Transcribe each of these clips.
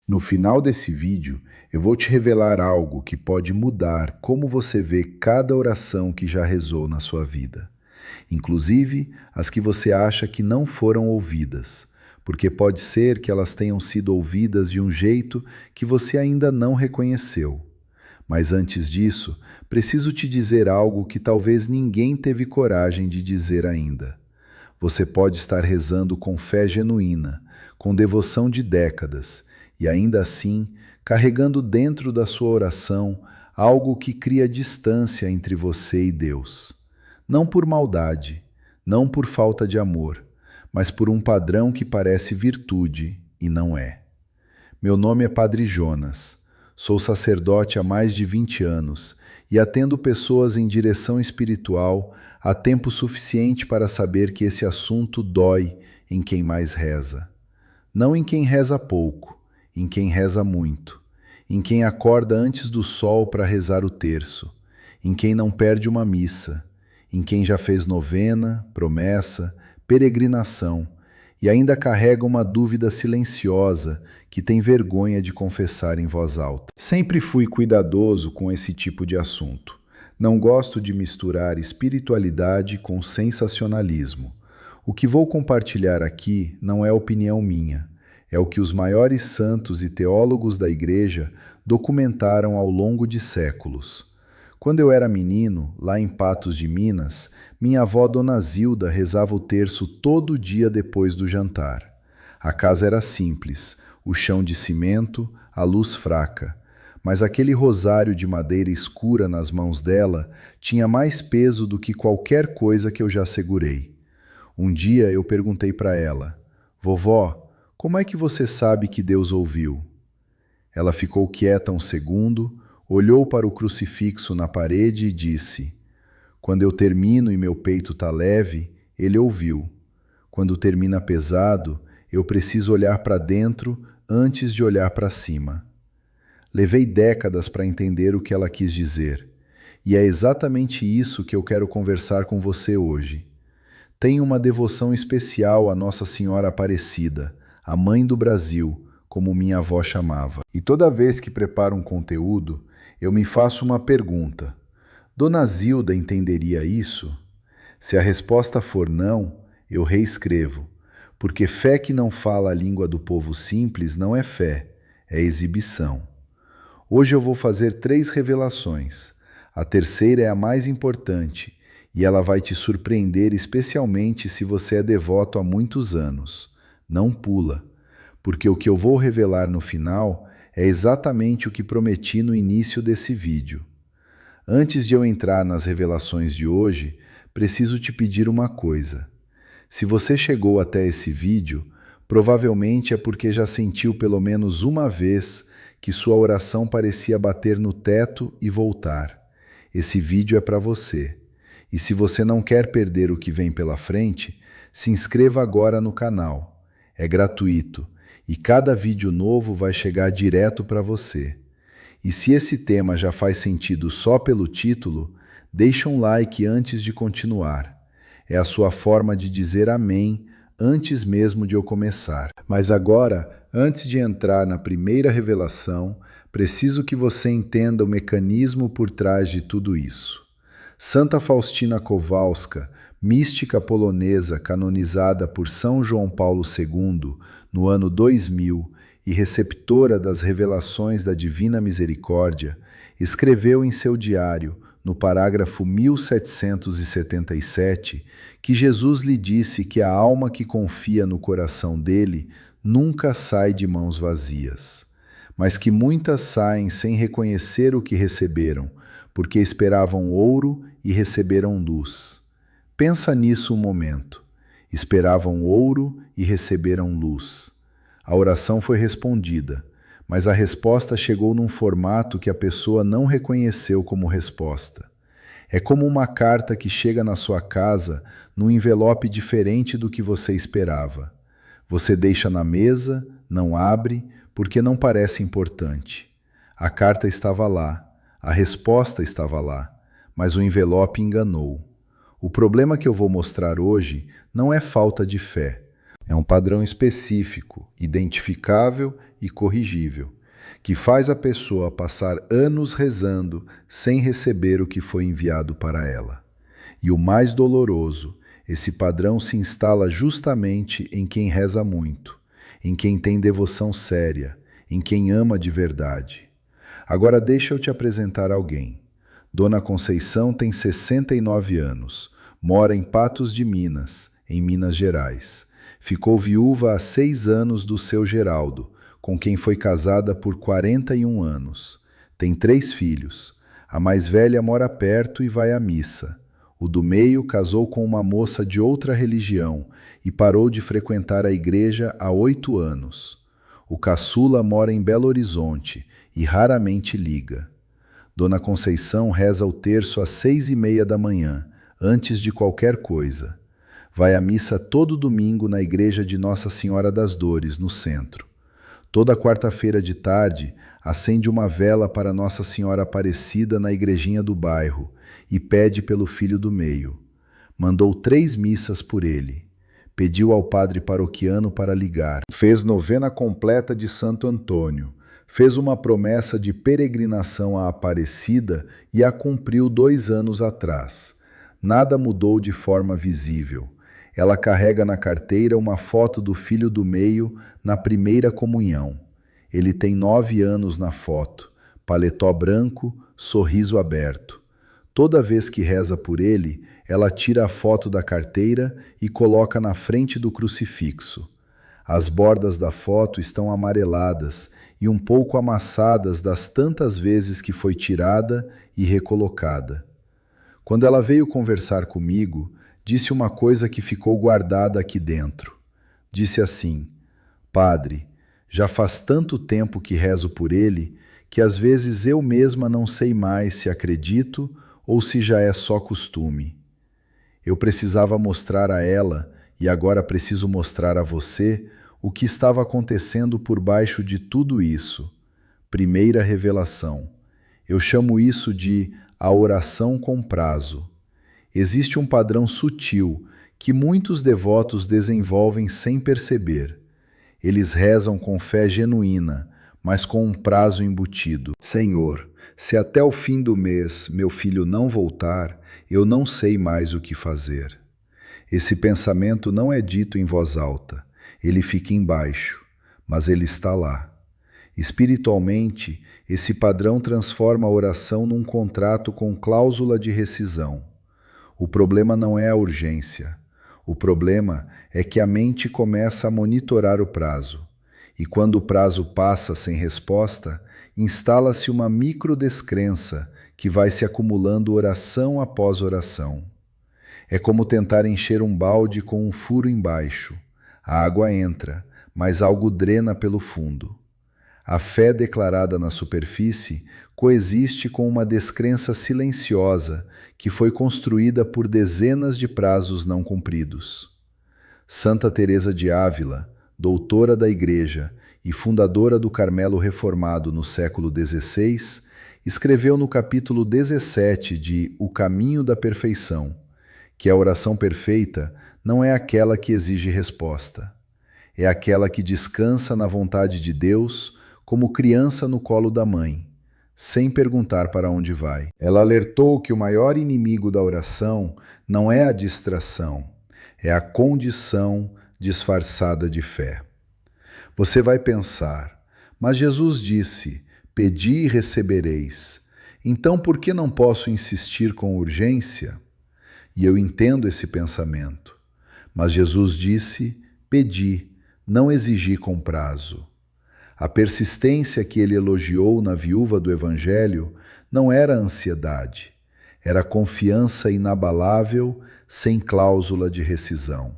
No final desse vídeo, eu vou te revelar algo que pode mudar como você vê cada oração que já rezou na sua vida, inclusive as que você acha que não foram ouvidas, porque pode ser que elas tenham sido ouvidas de um jeito que você ainda não reconheceu. Mas antes disso, preciso te dizer algo que talvez ninguém teve coragem de dizer ainda. Você pode estar rezando com fé genuína, com devoção de décadas, e ainda assim carregando dentro da sua oração algo que cria distância entre você e Deus. Não por maldade, não por falta de amor, mas por um padrão que parece virtude e não é. Meu nome é Padre Jonas. Sou sacerdote há mais de 20 anos e atendo pessoas em direção espiritual há tempo suficiente para saber que esse assunto dói em quem mais reza. Não em quem reza pouco, em quem reza muito, em quem acorda antes do sol para rezar o terço, em quem não perde uma missa, em quem já fez novena, promessa, peregrinação e ainda carrega uma dúvida silenciosa que tem vergonha de confessar em voz alta. Sempre fui cuidadoso com esse tipo de assunto. Não gosto de misturar espiritualidade com sensacionalismo. O que vou compartilhar aqui não é opinião minha, é o que os maiores santos e teólogos da Igreja documentaram ao longo de séculos. Quando eu era menino, lá em Patos de Minas, minha avó Dona Zilda rezava o terço todo dia depois do jantar. A casa era simples, o chão de cimento, a luz fraca, mas aquele rosário de madeira escura nas mãos dela tinha mais peso do que qualquer coisa que eu já segurei. Um dia eu perguntei para ela: "Vovó, como é que você sabe que Deus ouviu?" Ela ficou quieta um segundo, olhou para o crucifixo na parede e disse: "Quando eu termino e meu peito está leve, ele ouviu. Quando termina pesado, eu preciso olhar para dentro antes de olhar para cima." Levei décadas para entender o que ela quis dizer, e é exatamente isso que eu quero conversar com você hoje. Tenho uma devoção especial à Nossa Senhora Aparecida, a Mãe do Brasil, como minha avó chamava. E toda vez que preparo um conteúdo, eu me faço uma pergunta: Dona Zilda entenderia isso? Se a resposta for não, eu reescrevo, porque fé que não fala a língua do povo simples não é fé, é exibição. Hoje eu vou fazer 3 revelações. A terceira é a mais importante, e ela vai te surpreender especialmente se você é devoto há muitos anos. Não pula, porque o que eu vou revelar no final é exatamente o que prometi no início desse vídeo. Antes de eu entrar nas revelações de hoje, preciso te pedir uma coisa. Se você chegou até esse vídeo, provavelmente é porque já sentiu pelo menos uma vez que sua oração parecia bater no teto e voltar. Esse vídeo é para você. E se você não quer perder o que vem pela frente, se inscreva agora no canal. É gratuito e cada vídeo novo vai chegar direto para você. E se esse tema já faz sentido só pelo título, deixa um like antes de continuar. É a sua forma de dizer amém antes mesmo de eu começar. Mas agora, antes de entrar na primeira revelação, preciso que você entenda o mecanismo por trás de tudo isso. Santa Faustina Kowalska, mística polonesa canonizada por São João Paulo II no ano 2000 e receptora das revelações da Divina Misericórdia, escreveu em seu diário, no parágrafo 1777, que Jesus lhe disse que a alma que confia no coração dele nunca sai de mãos vazias, mas que muitas saem sem reconhecer o que receberam, porque esperavam ouro e receberam luz. Pensa nisso um momento. Esperavam ouro e receberam luz. A oração foi respondida, mas a resposta chegou num formato que a pessoa não reconheceu como resposta. É como uma carta que chega na sua casa num envelope diferente do que você esperava. Você deixa na mesa, não abre, porque não parece importante. A carta estava lá, a resposta estava lá, mas o envelope enganou. O problema que eu vou mostrar hoje não é falta de fé. É um padrão específico, identificável e corrigível, que faz a pessoa passar anos rezando sem receber o que foi enviado para ela. E o mais doloroso, esse padrão se instala justamente em quem reza muito, em quem tem devoção séria, em quem ama de verdade. Agora deixa eu te apresentar alguém. Dona Conceição tem 69 anos, mora em Patos de Minas, em Minas Gerais. Ficou viúva há 6 anos do seu Geraldo, com quem foi casada por 41 anos. Tem 3 filhos. A mais velha mora perto e vai à missa. O do meio casou com uma moça de outra religião e parou de frequentar a igreja há 8 anos. O caçula mora em Belo Horizonte e raramente liga. Dona Conceição reza o terço às 6h30 da manhã, antes de qualquer coisa. Vai à missa todo domingo na igreja de Nossa Senhora das Dores, no centro. Toda quarta-feira de tarde, acende uma vela para Nossa Senhora Aparecida na igrejinha do bairro e pede pelo filho do meio. Mandou 3 missas por ele. Pediu ao padre paroquiano para ligar. Fez novena completa de Santo Antônio. Fez uma promessa de peregrinação à Aparecida e a cumpriu 2 anos atrás. Nada mudou de forma visível. Ela carrega na carteira uma foto do filho do meio na primeira comunhão. Ele tem 9 anos na foto, paletó branco, sorriso aberto. Toda vez que reza por ele, ela tira a foto da carteira e coloca na frente do crucifixo. As bordas da foto estão amareladas e um pouco amassadas das tantas vezes que foi tirada e recolocada. Quando ela veio conversar comigo, disse uma coisa que ficou guardada aqui dentro. Disse assim: Padre, já faz tanto tempo que rezo por ele que às vezes eu mesma não sei mais se acredito ou se já é só costume. Eu precisava mostrar a ela, e agora preciso mostrar a você, o que estava acontecendo por baixo de tudo isso. Primeira revelação. Eu chamo isso de a oração com prazo. Existe um padrão sutil que muitos devotos desenvolvem sem perceber. Eles rezam com fé genuína, mas com um prazo embutido. Senhor, se até o fim do mês meu filho não voltar, eu não sei mais o que fazer. Esse pensamento não é dito em voz alta, ele fica embaixo, mas ele está lá. Espiritualmente, esse padrão transforma a oração num contrato com cláusula de rescisão. O problema não é a urgência. O problema é que a mente começa a monitorar o prazo. E quando o prazo passa sem resposta, instala-se uma microdescrença que vai se acumulando oração após oração. É como tentar encher um balde com um furo embaixo. A água entra, mas algo drena pelo fundo. A fé declarada na superfície coexiste com uma descrença silenciosa que foi construída por dezenas de prazos não cumpridos. Santa Teresa de Ávila, doutora da Igreja e fundadora do Carmelo Reformado no século XVI, escreveu no capítulo 17 de O Caminho da Perfeição, que a oração perfeita não é aquela que exige resposta. É aquela que descansa na vontade de Deus como criança no colo da mãe, sem perguntar para onde vai. Ela alertou que o maior inimigo da oração não é a distração, é a condição disfarçada de fé. Você vai pensar, mas Jesus disse, pedi e recebereis. Então por que não posso insistir com urgência? E eu entendo esse pensamento. Mas Jesus disse, pedi, não exigi com prazo. A persistência que ele elogiou na viúva do Evangelho não era ansiedade, era confiança inabalável, sem cláusula de rescisão.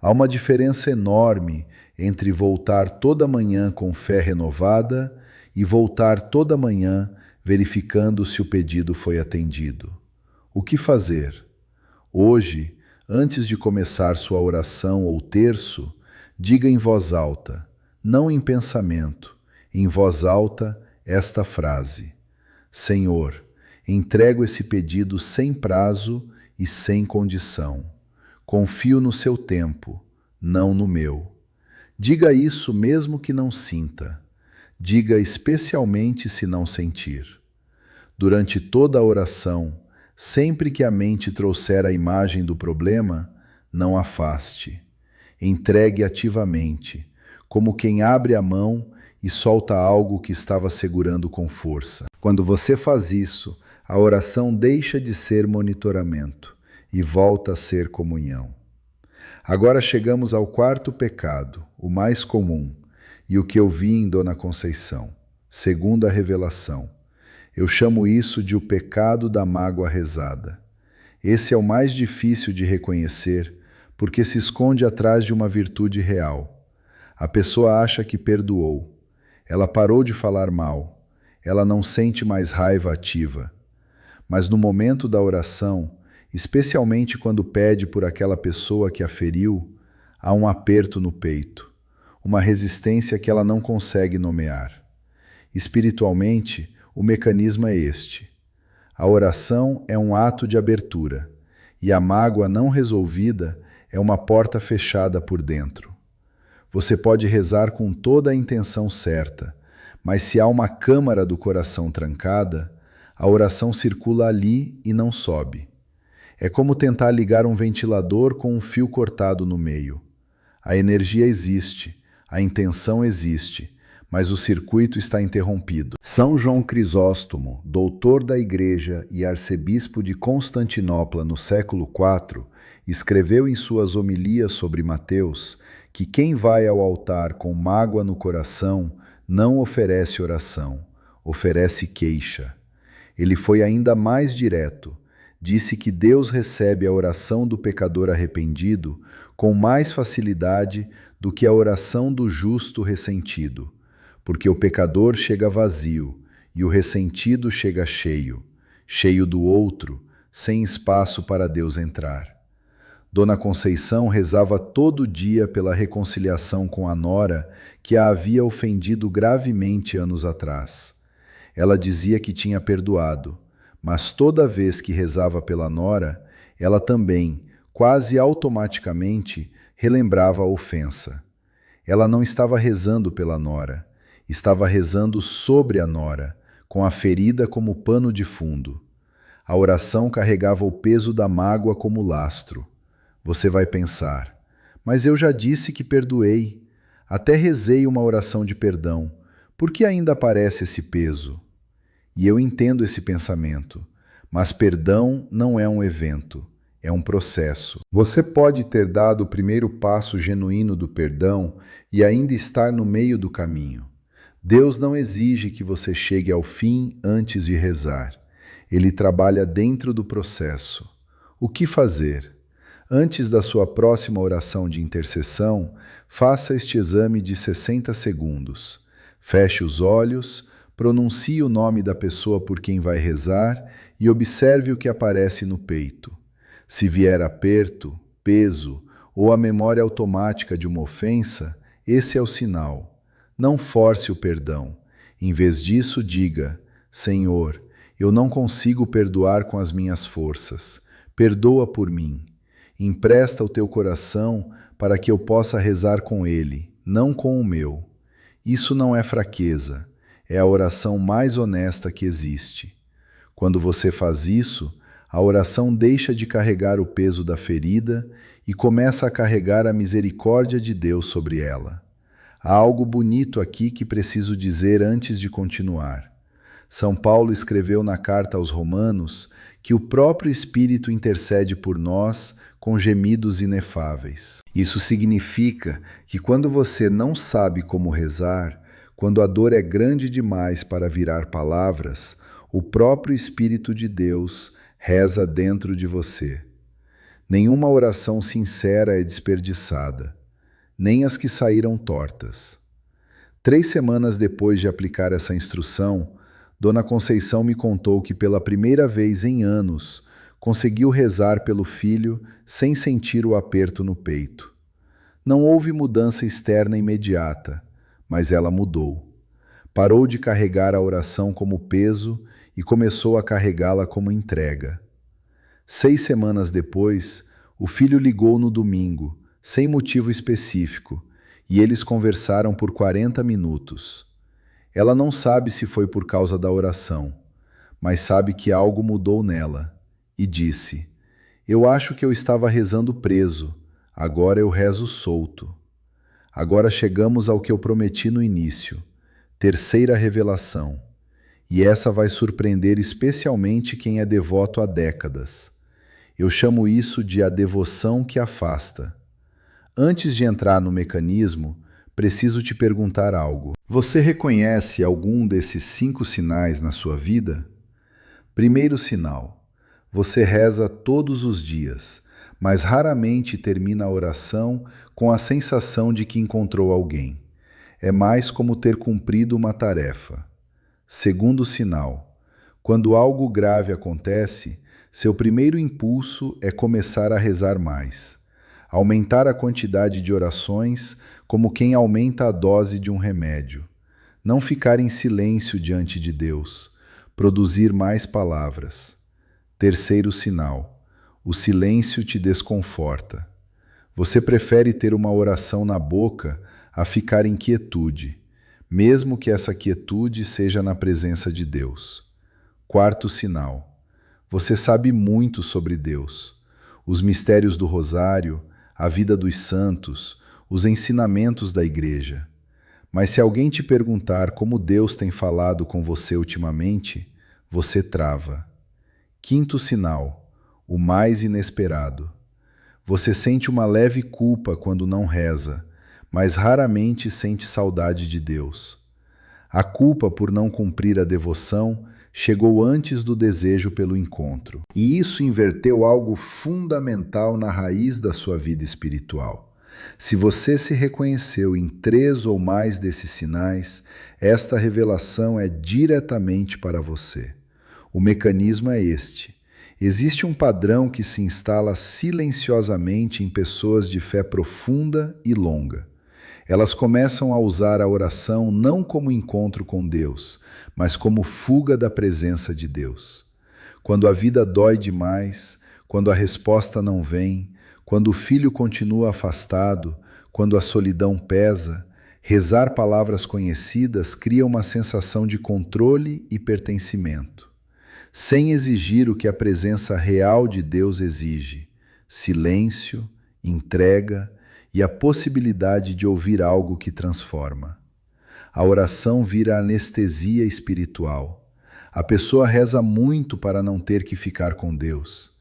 Há uma diferença enorme entre voltar toda manhã com fé renovada e voltar toda manhã verificando se o pedido foi atendido. O que fazer? Hoje, antes de começar sua oração ou terço, diga em voz alta, não em pensamento, em voz alta, esta frase: Senhor, entrego esse pedido sem prazo e sem condição. Confio no seu tempo, não no meu. Diga isso mesmo que não sinta. Diga especialmente se não sentir. Durante toda a oração, sempre que a mente trouxer a imagem do problema, não afaste. Entregue ativamente, como quem abre a mão e solta algo que estava segurando com força. Quando você faz isso, a oração deixa de ser monitoramento e volta a ser comunhão. Agora chegamos ao quarto pecado, o mais comum, e o que eu vi em Dona Conceição, segundo a revelação. Eu chamo isso de o pecado da mágoa rezada. Esse é o mais difícil de reconhecer, porque se esconde atrás de uma virtude real. A pessoa acha que perdoou. Ela parou de falar mal. Ela não sente mais raiva ativa. Mas no momento da oração, especialmente quando pede por aquela pessoa que a feriu, há um aperto no peito, uma resistência que ela não consegue nomear. Espiritualmente, o mecanismo é este. A oração é um ato de abertura, e a mágoa não resolvida é uma porta fechada por dentro. Você pode rezar com toda a intenção certa, mas se há uma câmara do coração trancada, a oração circula ali e não sobe. É como tentar ligar um ventilador com um fio cortado no meio. A energia existe, a intenção existe, mas o circuito está interrompido. São João Crisóstomo, doutor da Igreja e arcebispo de Constantinopla no século IV, escreveu em suas homilias sobre Mateus que quem vai ao altar com mágoa no coração não oferece oração, oferece queixa. Ele foi ainda mais direto. Disse que Deus recebe a oração do pecador arrependido com mais facilidade do que a oração do justo ressentido, porque o pecador chega vazio e o ressentido chega cheio, cheio do outro, sem espaço para Deus entrar. Dona Conceição rezava todo dia pela reconciliação com a nora que a havia ofendido gravemente anos atrás. Ela dizia que tinha perdoado, mas toda vez que rezava pela nora, ela também, quase automaticamente, relembrava a ofensa. Ela não estava rezando pela nora, estava rezando sobre a nora, com a ferida como pano de fundo. A oração carregava o peso da mágoa como lastro. Você vai pensar, mas eu já disse que perdoei, até rezei uma oração de perdão, por que ainda aparece esse peso? E eu entendo esse pensamento, mas perdão não é um evento, é um processo. Você pode ter dado o primeiro passo genuíno do perdão e ainda estar no meio do caminho. Deus não exige que você chegue ao fim antes de rezar. Ele trabalha dentro do processo. O que fazer? Antes da sua próxima oração de intercessão, faça este exame de 60 segundos. Feche os olhos, pronuncie o nome da pessoa por quem vai rezar e observe o que aparece no peito. Se vier aperto, peso ou a memória automática de uma ofensa, esse é o sinal. Não force o perdão. Em vez disso, diga: Senhor, eu não consigo perdoar com as minhas forças. Perdoa por mim. Empresta o teu coração para que eu possa rezar com ele, não com o meu. Isso não é fraqueza, é a oração mais honesta que existe. Quando você faz isso, a oração deixa de carregar o peso da ferida e começa a carregar a misericórdia de Deus sobre ela. Há algo bonito aqui que preciso dizer antes de continuar. São Paulo escreveu na carta aos Romanos que o próprio Espírito intercede por nós com gemidos inefáveis. Isso significa que quando você não sabe como rezar, quando a dor é grande demais para virar palavras, o próprio Espírito de Deus reza dentro de você. Nenhuma oração sincera é desperdiçada, nem as que saíram tortas. 3 semanas depois de aplicar essa instrução, Dona Conceição me contou que pela primeira vez em anos conseguiu rezar pelo filho sem sentir o aperto no peito. Não houve mudança externa imediata, mas ela mudou. Parou de carregar a oração como peso e começou a carregá-la como entrega. 6 semanas depois, o filho ligou no domingo, sem motivo específico, e eles conversaram por 40 minutos. Ela não sabe se foi por causa da oração, mas sabe que algo mudou nela, e disse: Eu acho que eu estava rezando preso, agora eu rezo solto. Agora chegamos ao que eu prometi no início, terceira revelação. E essa vai surpreender especialmente quem é devoto há décadas. Eu chamo isso de a devoção que afasta. Antes de entrar no mecanismo, preciso te perguntar algo. Você reconhece algum desses 5 sinais na sua vida? Primeiro sinal: você reza todos os dias, mas raramente termina a oração com a sensação de que encontrou alguém. É mais como ter cumprido uma tarefa. Segundo sinal: quando algo grave acontece, seu primeiro impulso é começar a rezar mais. Aumentar a quantidade de orações como quem aumenta a dose de um remédio. Não ficar em silêncio diante de Deus. Produzir mais palavras. Terceiro sinal: o silêncio te desconforta. Você prefere ter uma oração na boca a ficar em quietude, mesmo que essa quietude seja na presença de Deus. Quarto sinal: você sabe muito sobre Deus, os mistérios do rosário, a vida dos santos, os ensinamentos da igreja. Mas se alguém te perguntar como Deus tem falado com você ultimamente, você trava. Quinto sinal: o mais inesperado. Você sente uma leve culpa quando não reza, mas raramente sente saudade de Deus. A culpa por não cumprir a devoção chegou antes do desejo pelo encontro. E isso inverteu algo fundamental na raiz da sua vida espiritual. Se você se reconheceu em 3 ou mais desses sinais, esta revelação é diretamente para você. O mecanismo é este. Existe um padrão que se instala silenciosamente em pessoas de fé profunda e longa. Elas começam a usar a oração não como encontro com Deus, mas como fuga da presença de Deus. Quando a vida dói demais, quando a resposta não vem, quando o filho continua afastado, quando a solidão pesa, rezar palavras conhecidas cria uma sensação de controle e pertencimento, sem exigir o que a presença real de Deus exige: silêncio, entrega e a possibilidade de ouvir algo que transforma. A oração vira anestesia espiritual. A pessoa reza muito para não ter que ficar com Deus.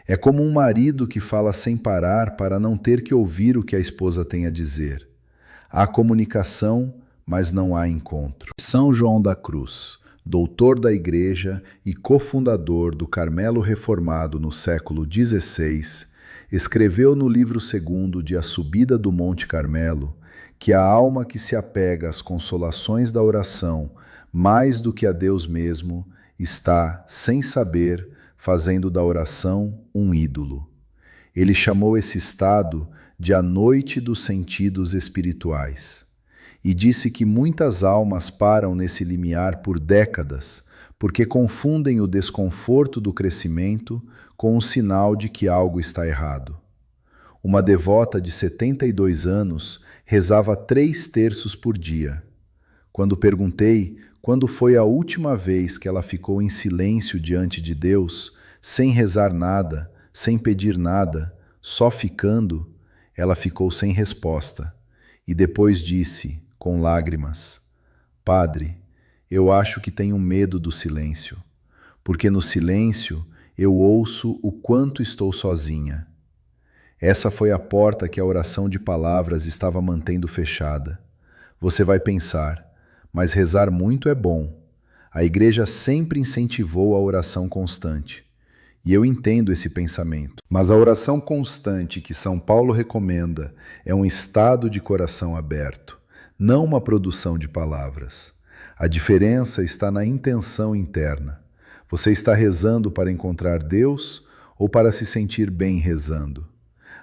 É como um marido que fala sem parar para não ter que ouvir o que a esposa tem a dizer. Há comunicação, mas não há encontro. São João da Cruz, doutor da Igreja e cofundador do Carmelo Reformado no século XVI, escreveu no livro 2º de A Subida do Monte Carmelo que a alma que se apega às consolações da oração mais do que a Deus mesmo está, sem saber, fazendo da oração um ídolo. Ele chamou esse estado de a noite dos sentidos espirituais e disse que muitas almas param nesse limiar por décadas porque confundem o desconforto do crescimento com um sinal de que algo está errado. Uma devota de 72 anos rezava 3 terços por dia. Quando perguntei quando foi a última vez que ela ficou em silêncio diante de Deus, sem rezar nada, sem pedir nada, só ficando, ela ficou sem resposta e depois disse, com lágrimas: Padre, eu acho que tenho medo do silêncio, porque no silêncio eu ouço o quanto estou sozinha. Essa foi a porta que a oração de palavras estava mantendo fechada. Você vai pensar, mas rezar muito é bom. A igreja sempre incentivou a oração constante. E eu entendo esse pensamento. Mas a oração constante que São Paulo recomenda é um estado de coração aberto, não uma produção de palavras. A diferença está na intenção interna. Você está rezando para encontrar Deus ou para se sentir bem rezando?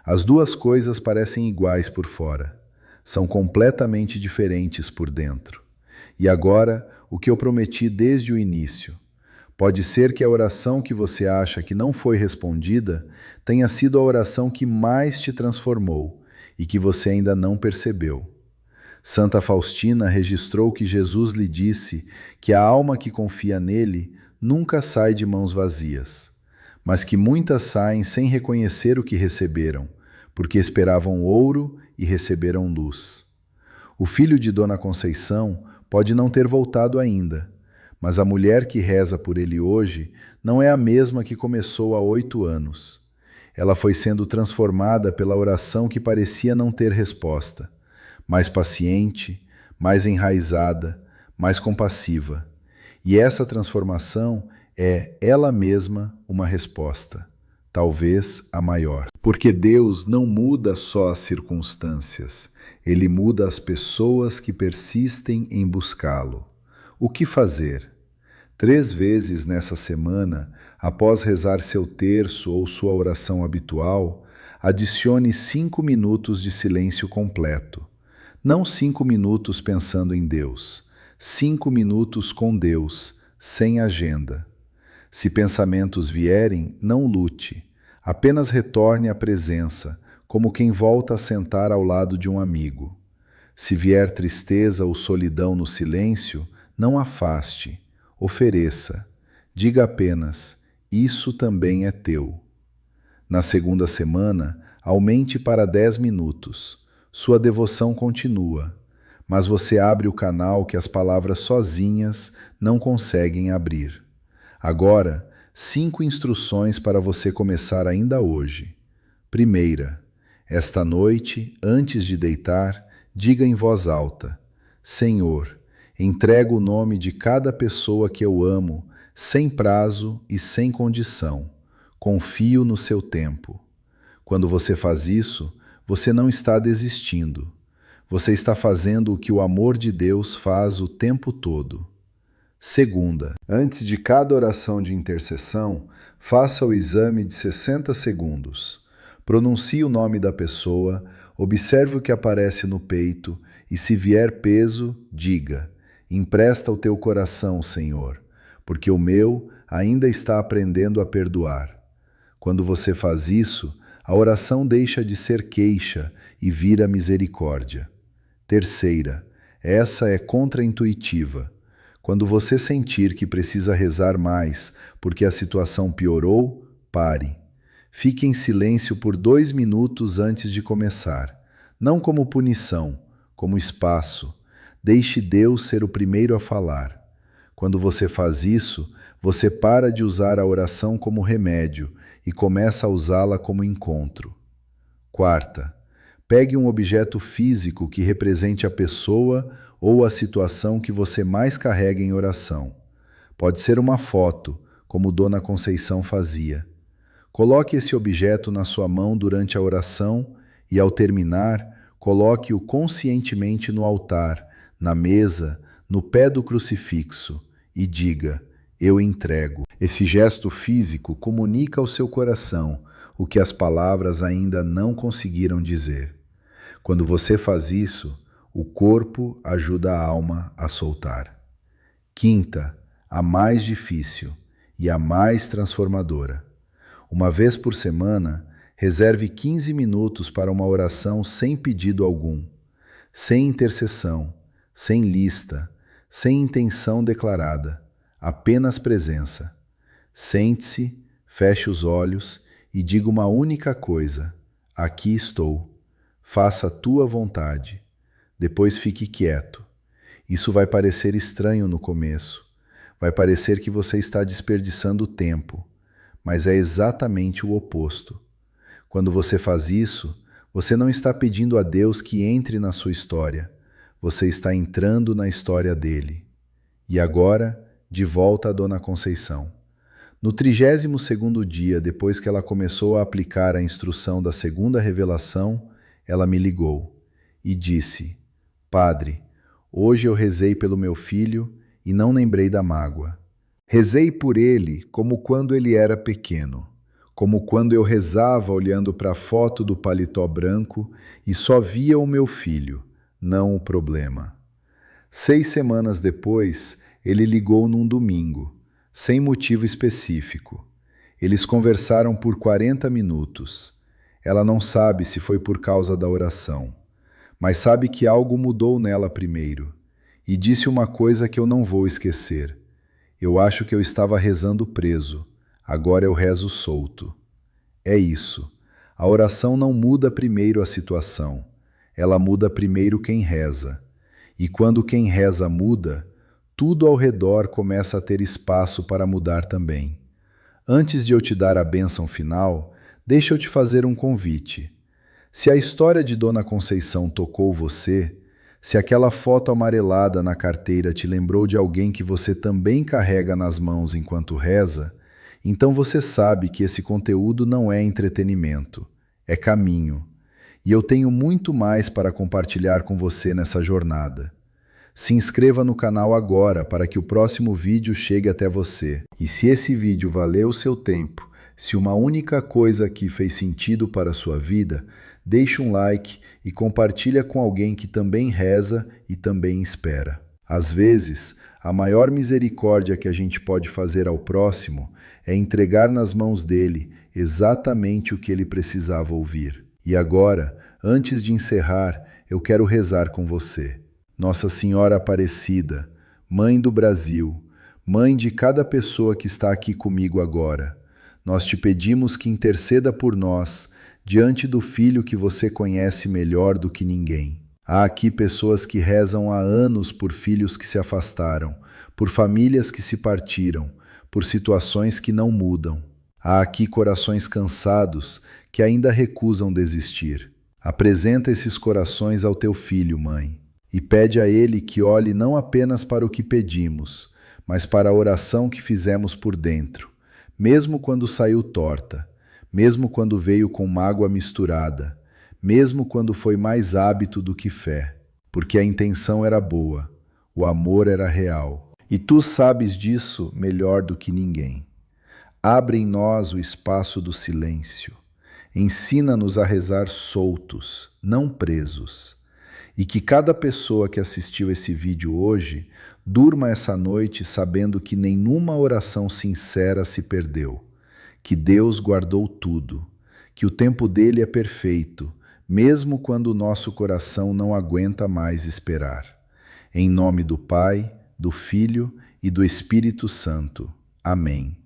As duas coisas parecem iguais por fora. São completamente diferentes por dentro. E agora, o que eu prometi desde o início. Pode ser que a oração que você acha que não foi respondida tenha sido a oração que mais te transformou e que você ainda não percebeu. Santa Faustina registrou que Jesus lhe disse que a alma que confia nele nunca sai de mãos vazias, mas que muitas saem sem reconhecer o que receberam, porque esperavam ouro e receberam luz. O filho de Dona Conceição pode não ter voltado ainda, mas a mulher que reza por ele hoje não é a mesma que começou há 8 anos. Ela foi sendo transformada pela oração que parecia não ter resposta, mais paciente, mais enraizada, mais compassiva. E essa transformação é ela mesma uma resposta, talvez a maior. Porque Deus não muda só as circunstâncias, Ele muda as pessoas que persistem em buscá-lo. O que fazer? 3 vezes nessa semana, após rezar seu terço ou sua oração habitual, adicione 5 minutos de silêncio completo. Não 5 minutos pensando em Deus, 5 minutos com Deus, sem agenda. Se pensamentos vierem, não lute, apenas retorne à presença, como quem volta a sentar ao lado de um amigo. Se vier tristeza ou solidão no silêncio, não afaste, ofereça. Diga apenas, isso também é teu. Na segunda semana, aumente para 10 minutos. Sua devoção continua, mas você abre o canal que as palavras sozinhas não conseguem abrir. Agora, 5 instruções para você começar ainda hoje. Primeira, esta noite, antes de deitar, diga em voz alta: Senhor, entrego o nome de cada pessoa que eu amo, sem prazo e sem condição. Confio no seu tempo. Quando você faz isso, você não está desistindo. Você está fazendo o que o amor de Deus faz o tempo todo. Segunda, antes de cada oração de intercessão, faça o exame de 60 segundos. Pronuncie o nome da pessoa, observe o que aparece no peito e, se vier peso, diga: empresta o teu coração, Senhor, porque o meu ainda está aprendendo a perdoar. Quando você faz isso, a oração deixa de ser queixa e vira misericórdia. Terceira, essa é contraintuitiva. Quando você sentir que precisa rezar mais porque a situação piorou, pare. Fique em silêncio por 2 minutos antes de começar. Não como punição, como espaço. Deixe Deus ser o primeiro a falar. Quando você faz isso, você para de usar a oração como remédio e começa a usá-la como encontro. Quarta, pegue um objeto físico que represente a pessoa ou a situação que você mais carrega em oração. Pode ser uma foto, como Dona Conceição fazia. Coloque esse objeto na sua mão durante a oração e, ao terminar, coloque-o conscientemente no altar, na mesa, no pé do crucifixo e diga: eu entrego. Esse gesto físico comunica ao seu coração o que as palavras ainda não conseguiram dizer. Quando você faz isso, o corpo ajuda a alma a soltar. Quinta, a mais difícil e a mais transformadora. Uma vez por semana, reserve 15 minutos para uma oração sem pedido algum, sem intercessão, sem lista, sem intenção declarada, apenas presença. Sente-se, feche os olhos e diga uma única coisa: aqui estou. Faça a tua vontade. Depois fique quieto. Isso vai parecer estranho no começo. Vai parecer que você está desperdiçando tempo, mas é exatamente o oposto. Quando você faz isso, você não está pedindo a Deus que entre na sua história. Você está entrando na história dele. E agora, de volta a Dona Conceição. No 32º dia depois que ela começou a aplicar a instrução da segunda revelação, ela me ligou e disse: Padre, hoje eu rezei pelo meu filho e não lembrei da mágoa. Rezei por ele como quando ele era pequeno, como quando eu rezava olhando para a foto do paletó branco e só via o meu filho, não o problema. 6 semanas depois, ele ligou num domingo, sem motivo específico. Eles conversaram por 40 minutos. Ela não sabe se foi por causa da oração, mas sabe que algo mudou nela primeiro. E disse uma coisa que eu não vou esquecer. Eu acho que eu estava rezando preso, agora eu rezo solto. É isso. A oração não muda primeiro a situação, ela muda primeiro quem reza. E quando quem reza muda, tudo ao redor começa a ter espaço para mudar também. Antes de eu te dar a bênção final, deixa eu te fazer um convite. Se a história de Dona Conceição tocou você, se aquela foto amarelada na carteira te lembrou de alguém que você também carrega nas mãos enquanto reza, então você sabe que esse conteúdo não é entretenimento, é caminho. E eu tenho muito mais para compartilhar com você nessa jornada. Se inscreva no canal agora para que o próximo vídeo chegue até você. E se esse vídeo valeu o seu tempo, se uma única coisa aqui fez sentido para a sua vida, deixe um like e compartilha com alguém que também reza e também espera. Às vezes, a maior misericórdia que a gente pode fazer ao próximo é entregar nas mãos dele exatamente o que ele precisava ouvir. E agora, antes de encerrar, eu quero rezar com você. Nossa Senhora Aparecida, Mãe do Brasil, Mãe de cada pessoa que está aqui comigo agora, nós te pedimos que interceda por nós diante do Filho que você conhece melhor do que ninguém. Há aqui pessoas que rezam há anos por filhos que se afastaram, por famílias que se partiram, por situações que não mudam. Há aqui corações cansados que ainda recusam desistir. Apresenta esses corações ao teu Filho, Mãe, e pede a Ele que olhe não apenas para o que pedimos, mas para a oração que fizemos por dentro, mesmo quando saiu torta, mesmo quando veio com mágoa misturada, mesmo quando foi mais hábito do que fé, porque a intenção era boa, o amor era real. E tu sabes disso melhor do que ninguém. Abre em nós o espaço do silêncio. Ensina-nos a rezar soltos, não presos. E que cada pessoa que assistiu esse vídeo hoje durma essa noite sabendo que nenhuma oração sincera se perdeu, que Deus guardou tudo, que o tempo dele é perfeito, mesmo quando o nosso coração não aguenta mais esperar. Em nome do Pai, do Filho e do Espírito Santo. Amém.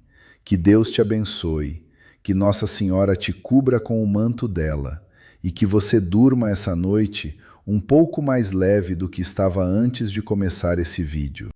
Que Deus te abençoe, que Nossa Senhora te cubra com o manto dela e que você durma essa noite um pouco mais leve do que estava antes de começar esse vídeo.